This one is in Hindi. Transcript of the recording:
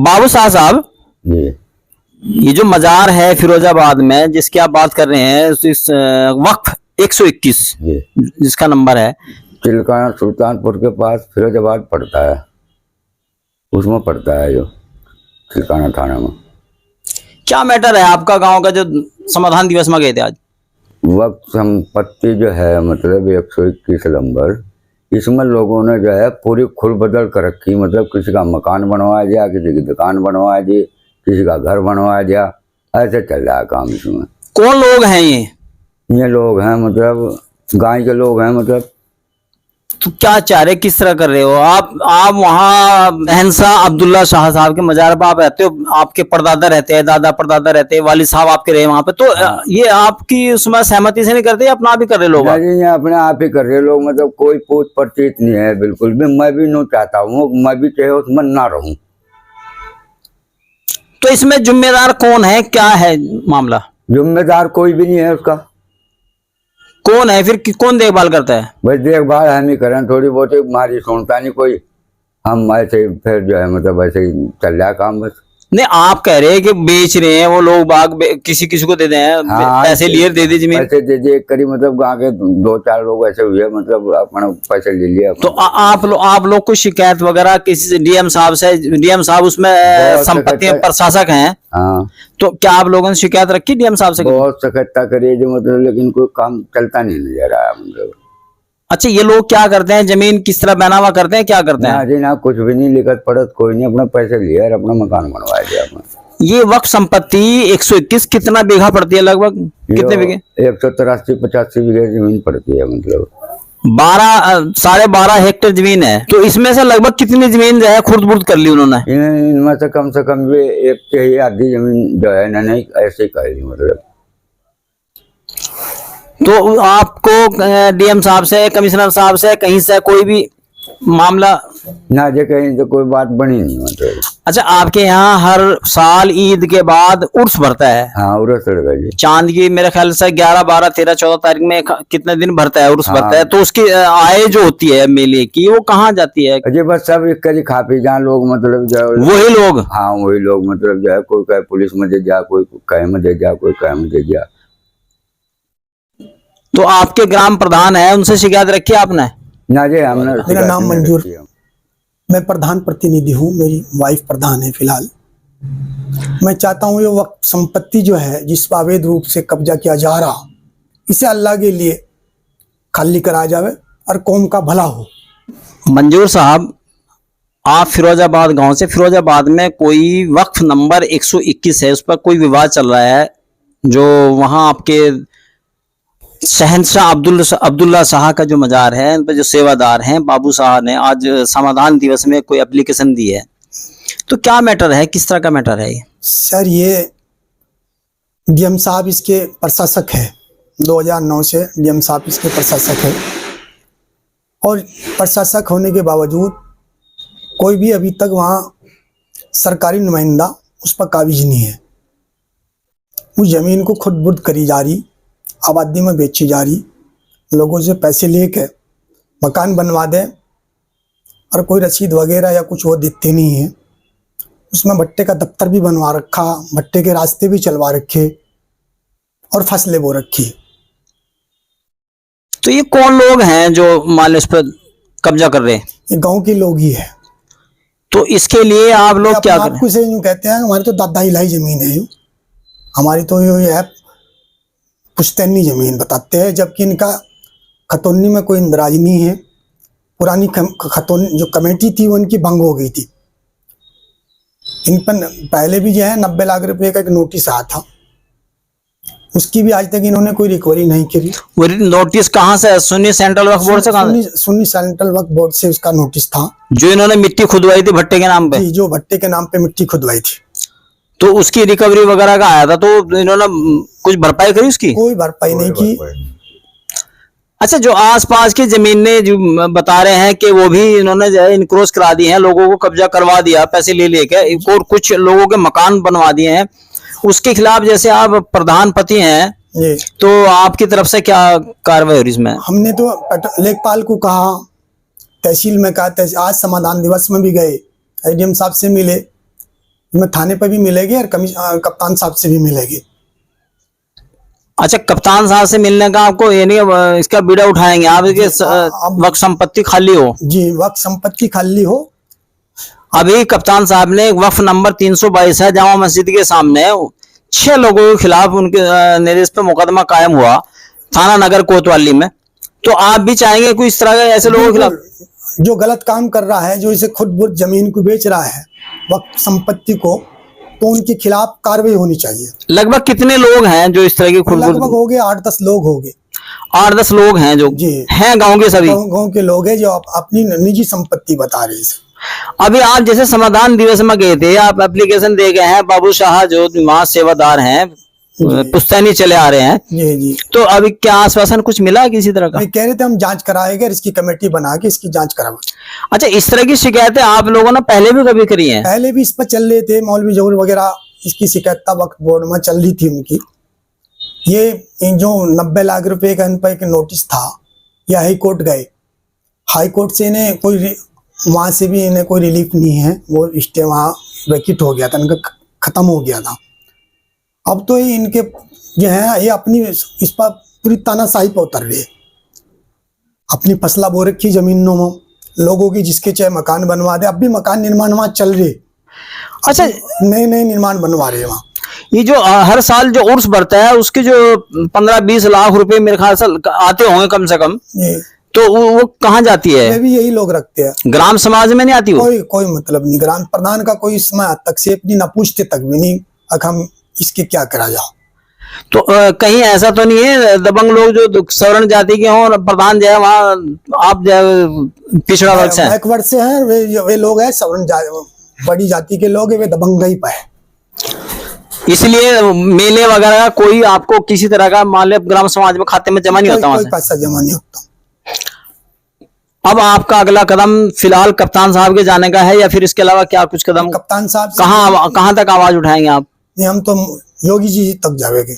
बाबू शाह साहब, जी। ये जो मजार है फिरोजाबाद में जिसकी आप बात कर रहे हैं, इस वक्फ 121 जी। जिसका नंबर है, चिल्काना सुल्तानपुर के पास फिरोजाबाद पड़ता है, उसमें पड़ता है जो चिल्काना थाना में। क्या मैटर है आपका गांव का जो समाधान दिवस में गए थे आज? वक्त संपत्ति जो है मतलब 121 नंबर, इसमें लोगों ने जो है पूरी खुल बदल कर रखी। मतलब किसी का मकान बनवाया गया, किसी की दुकान बनवाया दी, किसी का घर बनवाया गया, ऐसे चल रहा है काम इसमें। कौन लोग हैं ये लोग हैं मतलब गांव के लोग हैं मतलब। तो क्या चाह रहे, किस तरह कर रहे हो आप वहाँ अहनसा अब्दुल्ला शाह साहब के मजार पर आप रहते हो, आपके परदादा रहते हैं, दादा परदादा रहते हैं, वालिद साहब आपके रहे वहां पे, तो ये आपकी उसमें सहमति से नहीं करते, अपना आप ही कर रहे लोग? ये अपने आप ही कर रहे लोग, मतलब कोई पूछ परचित नहीं है बिल्कुल भी। मैं भी नहीं चाहता हूँ, मैं भी चाहे उसमें ना रहूं। तो इसमें जिम्मेदार कौन है, क्या है मामला? जिम्मेदार कोई भी नहीं है उसका। कौन है फिर, कौन देखभाल करता है? बस देखभाल हम ही करें, थोड़ी बहुत हमारी सुनता नहीं कोई, हम ऐसे फिर जो है मतलब ऐसे ही चल रहा काम बस। नहीं, आप कह रहे हैं कि बेच रहे हैं वो लोग बाग, किसी किसी को दे दे हैं, हाँ, पैसे लिए दे दी जमीन, पैसे दे दिए करीब, मतलब गाँव के 2-4 लोग ऐसे हुए, मतलब अपना पैसे ले लिया। तो आप लोग को शिकायत वगैरह किसी से, डीएम साहब से? डीएम साहब उसमें संपत्ति में प्रशासक हैं। हाँ, तो क्या आप लोगों ने शिकायत रखी डीएम साहब से? बहुत सकत्ता करिए जो मतलब, लेकिन कोई काम चलता नहीं नजर आया मतलब। अच्छा, ये लोग क्या करते हैं, जमीन किस तरह बनावा करते हैं, क्या करते हैं? जी ना, कुछ भी नहीं, लिखत पढ़त कोई नहीं, अपना पैसे लिया और अपना मकान बनवा दिया अपना। ये वक्फ संपत्ति 121 कितना बीघा पड़ती है लगभग, कितने बीघे? 183-85 बीघे जमीन पड़ती है, मतलब 12.5 हेक्टेयर जमीन है। तो इसमें से लगभग कितनी जमीन जो है खुर्द बुर्द कर ली उन्होंने? इनमें से कम भी 1/3 जमीन जो है ना, नहीं ऐसे ही कर ली मतलब। तो आपको डीएम साहब से, कमिश्नर साहब से, कहीं से कोई भी मामला ना, जो कहीं तो कोई बात बनी नहीं मतलब। अच्छा, आपके यहाँ हर साल ईद के बाद उर्स भरता है? हाँ, उर्स लगा जी। चांद की मेरे ख्याल से 11, 12, 13, 14 तारीख में कितने दिन भरता है, उर्स भरता है। तो उसकी आय जो होती है मेले की, वो कहाँ जाती है? अजय बस सब एक करी खा पी जहाँ लोग मतलब जो वही लोग। हाँ, वही लोग मतलब जो है, कोई कहे पुलिस में दे जा, कोई कहे में दे जा, कोई कहे में दे जा। तो आपके ग्राम प्रधान है, उनसे शिकायत रखी आपने? ना जी, हमने। मेरा नाम मंजूर, मैं प्रधान प्रतिनिधि हूँ, मेरी वाइफ प्रधान है फिलहाल। मैं चाहता हूँ ये वक्त संपत्ति जो है, जिस पर अवैध रूप से कब्जा किया जा रहा, इसे अल्लाह के लिए खाली करा जावे और कौम का भला हो। मंजूर साहब, आप फिरोजाबाद गांव से, फिरोजाबाद में कोई वक्फ नंबर 121 है, उस पर कोई विवाद चल रहा है, जो वहां आपके शहंशाह अब्दुल्ला शाह का जो मजार है, उन पर जो सेवादार हैं बाबू शाह ने आज समाधान दिवस में कोई एप्लीकेशन दी है। तो क्या मैटर है, किस तरह का मैटर है ये? सर, ये डीएम साहब इसके प्रशासक है, 2009 से डीएम साहब इसके प्रशासक है, और प्रशासक होने के बावजूद कोई भी अभी तक वहाँ सरकारी नुमाइंदा उस पर काबिज नहीं है। उस जमीन को खुद बुर्द करी जा रही, आबादी में बेची जा रही, लोगों से पैसे लेके मकान बनवा दे और कोई रसीद वगैरह या कुछ वो देते नहीं है। उसमें भट्टे का दफ्तर भी बनवा रखा, भट्टे के रास्ते भी चलवा रखे और फसलें बो रखी। तो ये कौन लोग हैं जो मान लो इस पर कब्जा कर रहे हैं? ये गांव के लोग ही है। तो इसके लिए आप लोग क्या करें? आपको से यूं कहते हैं, हमारी तो दादा इलाही जमीन है, हमारी तो ये है पुश्तैनी जमीन बताते हैं, जबकि इनका खतौनी में कोई इंदराज नहीं है। पुरानी खतौनी जो कमेटी थी वो इनकी भंग हो गई थी। इन पर पहले भी जो है 90 लाख रुपए का एक नोटिस आया था, उसकी भी आज तक इन्होंने कोई रिकवरी नहीं करी। वो नोटिस कहाँ से? सुन्नी सेंट्रल वक्फ बोर्ड से? सुन्नी सेंट्रल वक्फ बोर्ड से उसका नोटिस था, जो इन्होंने मिट्टी खुदवाई थी भट्टे के नाम पे? जो भट्टे के नाम पे मिट्टी खुदवाई थी। तो उसकी रिकवरी वगैरह का आया था, तो इन्होंने कुछ भरपाई करी उसकी? कोई भरपाई नहीं की। अच्छा, जो आसपास की जमीनें जो बता रहे हैं कि वो भी इन्होंने जो है इनक्रोच करा दी हैं, लोगों को कब्जा करवा दिया पैसे ले लेके, और कुछ लोगों के मकान बनवा दिए हैं, उसके खिलाफ जैसे आप प्रधानपति हैं, तो आपकी तरफ से क्या कार्रवाई हो रही इसमें? हमने तो लेखपाल को कहा, तहसील में कहा, आज समाधान दिवस में भी गए, एडीएम साहब से मिले, में थाने पर भी मिलेगी और कप्तान साहब से भी मिलेगी। अच्छा, कप्तान साहब से मिलने का आपको यानी इसका बीड़ा उठाएंगे आप, इसके वक्त संपत्ति खाली हो? जी, वक्त संपत्ति खाली हो। अभी कप्तान साहब ने वक्फ नंबर 322 है जामा मस्जिद के सामने 6 लोगों के खिलाफ उनके निर्देश पे मुकदमा कायम हुआ थाना नगर कोतवाली में। तो आप भी चाहेंगे कोई इस तरह के ऐसे लोगों के खिलाफ? जो गलत काम कर रहा है, जो इसे खुद जमीन को बेच रहा है, वक्त संपत्ति को, तो उनके खिलाफ कार्रवाई होनी चाहिए। लगभग कितने लोग हैं जो इस तरह की लगभग हो गए 8-10 लोग हो गए। 8-10 लोग हैं जो जी हैं गांव के सभी गांव के लोग हैं जो अपनी निजी संपत्ति बता रहे हैं। अभी आप जैसे समाधान दिवस में गए थे, आप एप्लीकेशन दे गए हैं, बाबू शाह जो वहाँ सेवादार हैं पुश्तैनी चले आ रहे हैं, जी जी, तो अभी क्या आश्वासन कुछ मिला किसी तरह का? कह रहे थे हम जांच कराएंगे, इसकी कमेटी बना के इसकी जांच कराएंगे। अच्छा, इस तरह की शिकायतें आप लोगों ने पहले भी कभी करी हैं? पहले भी इस पर चल रहे थे, मौलवी जहूर वगैरह इसकी शिकायत वक्त बोर्ड में चल रही थी उनकी। ये जो 90 लाख रुपए का इन पर एक नोटिस था, ये हाई कोर्ट गए, हाई कोर्ट से इन्हें कोई वहां से भी इन्हें कोई रिलीफ नहीं है, वो स्टे वहां वैकेट हो गया था, इनका खत्म हो गया था। अब तो ये इनके जो है ये अपनी इस पर पूरी तानाशाही पर उतर रहे, अपनी फसला बो रखी जमीनों में लोगों की, जिसके चाहे मकान बनवा दे। अब भी मकान निर्माण वहां चल रहे। अच्छा, नए नए निर्माण बनवा रहे हैं वहाँ। ये जो हर साल जो उर्स बढ़ता है उसके जो 15-20 लाख रुपए मेरे ख्याल से आते होंगे कम से कम, तो वो कहाँ जाती है? ये भी यही लोग रखते हैं, ग्राम समाज में नहीं आती वो? कोई मतलब नहीं। ग्राम प्रधान का कोई इसमें हस्तक्षेप नहीं, न पूछते तक भी नहीं अब हम इसके क्या करा जाओ। तो कहीं ऐसा तो नहीं है दबंग लोग जो सवर्ण जाति के हों, प्रधान जो है वहाँ आप जो पिछड़ा वर्ग से हैं? बैकवर्ड से हैं वे लोग हैं, सवर्ण बड़ी जाति के लोग हैं, वे दबंगई पर है। इसलिए मेले वगैरह का कोई आपको किसी तरह का मान ग्राम समाज में खाते में जमा नहीं होता? कोई पैसा जमा नहीं होता। अब आपका अगला कदम फिलहाल कप्तान साहब के जाने का है या फिर इसके अलावा क्या कुछ कदम? कप्तान साहब कहाँ तक आवाज उठाएंगे आप? हम तो योगी जी तक जाएंगे।